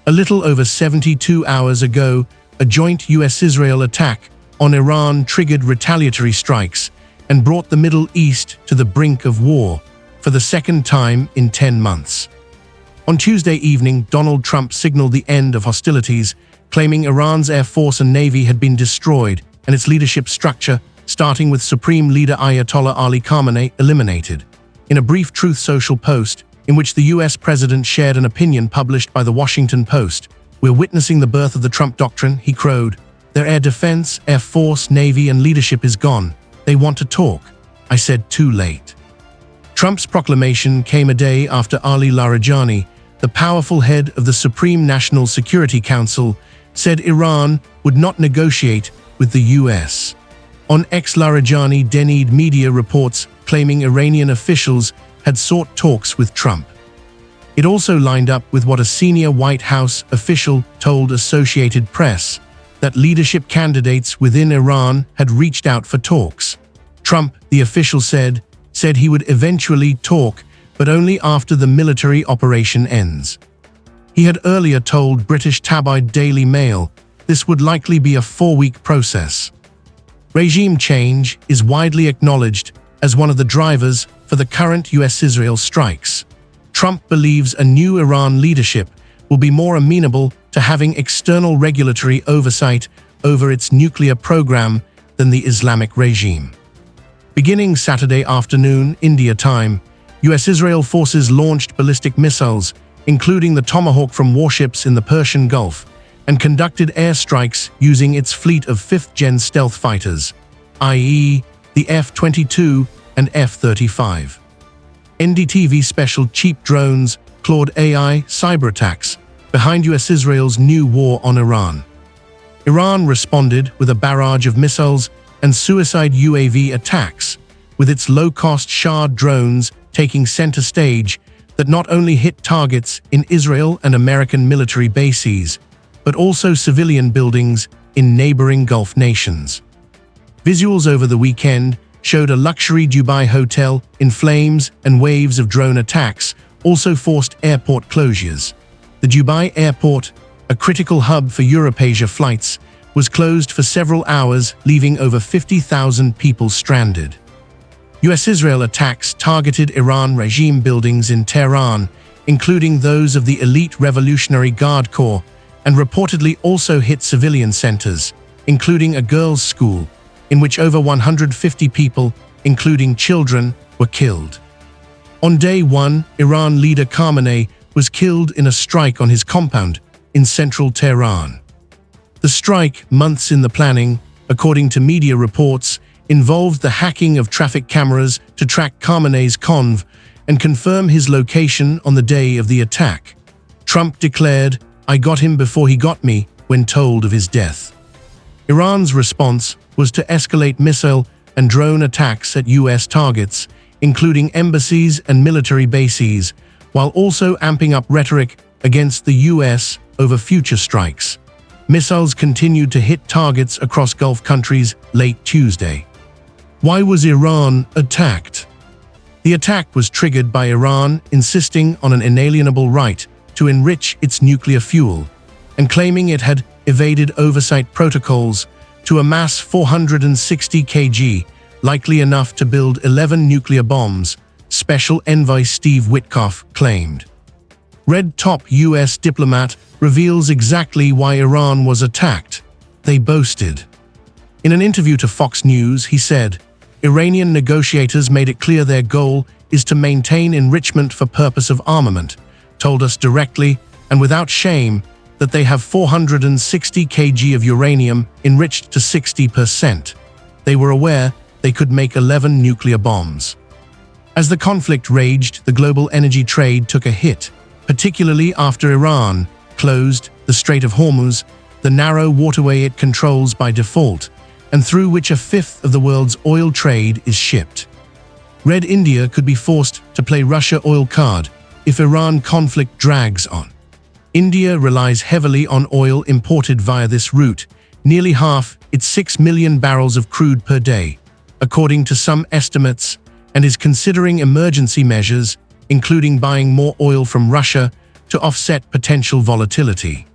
A little over 72 hours ago, a joint US-Israel attack on Iran triggered retaliatory strikes and brought the Middle East to the brink of war for the second time in 10 months. On Tuesday evening, Donald Trump signaled the end of hostilities, claiming Iran's Air Force and Navy had been destroyed and its leadership structure, starting with Supreme Leader Ayatollah Ali Khamenei, eliminated. In a brief Truth Social post, in which the US president shared an opinion published by the Washington Post, "We're witnessing the birth of the Trump doctrine," he crowed. "Their air defense, Air Force, Navy, and leadership is gone. They want to talk. I said too late." Trump's proclamation came a day after Ali Larijani, the powerful head of the Supreme National Security Council, said Iran would not negotiate with the US. On X, Larijani denied media reports claiming Iranian officials had sought talks with Trump. It also lined up with what a senior White House official told Associated Press, that leadership candidates within Iran had reached out for talks. Trump, the official said he would eventually talk, but only after the military operation ends. He had earlier told British tabloid Daily Mail this would likely be a 4-week process. Regime change is widely acknowledged as one of the drivers for the current US-Israel strikes. Trump believes a new Iran leadership will be more amenable to having external regulatory oversight over its nuclear program than the Islamic regime. Beginning Saturday afternoon, India time, US-Israel forces launched ballistic missiles, including the Tomahawk from warships in the Persian Gulf, and conducted airstrikes using its fleet of 5th-gen stealth fighters, i.e., the F-22 and F-35. NDTV special cheap drones, Claude AI cyberattacks, behind US-Israel's new war on Iran. Iran responded with a barrage of missiles and suicide UAV attacks, with its low-cost Shah drones taking center stage that not only hit targets in Israel and American military bases, but also civilian buildings in neighboring Gulf nations. Visuals over the weekend showed a luxury Dubai hotel in flames, and waves of drone attacks also forced airport closures. The Dubai airport, a critical hub for Europe-Asia flights, was closed for several hours, leaving over 50,000 people stranded. US-Israel attacks targeted Iran regime buildings in Tehran, including those of the elite Revolutionary Guard Corps, and reportedly also hit civilian centers, including a girls' school, in which over 150 people, including children, were killed. On day one, Iran leader Khamenei was killed in a strike on his compound in central Tehran. The strike, months in the planning, according to media reports, involved the hacking of traffic cameras to track Khamenei's convoy and confirm his location on the day of the attack. Trump declared, "I got him before he got me," when told of his death. Iran's response was to escalate missile and drone attacks at US targets, including embassies and military bases, while also amping up rhetoric against the US over future strikes. Missiles continued to hit targets across Gulf countries late Tuesday. Why was Iran attacked? The attack was triggered by Iran insisting on an inalienable right to enrich its nuclear fuel, and claiming it had evaded oversight protocols to amass 460 kg, likely enough to build 11 nuclear bombs, Special Envoy Steve Witkoff claimed. Red top US diplomat reveals exactly why Iran was attacked. They boasted. In an interview to Fox News, he said, "Iranian negotiators made it clear their goal is to maintain enrichment for purpose of armament, told us directly and without shame that they have 460 kg of uranium enriched to 60%. They were aware they could make 11 nuclear bombs." As the conflict raged, the global energy trade took a hit, particularly after Iran closed the Strait of Hormuz, the narrow waterway it controls by default, and through which a fifth of the world's oil trade is shipped. Red India could be forced to play Russia oil card if Iran conflict drags on. India relies heavily on oil imported via this route, nearly half its 6 million barrels of crude per day, according to some estimates, and is considering emergency measures, including buying more oil from Russia to offset potential volatility.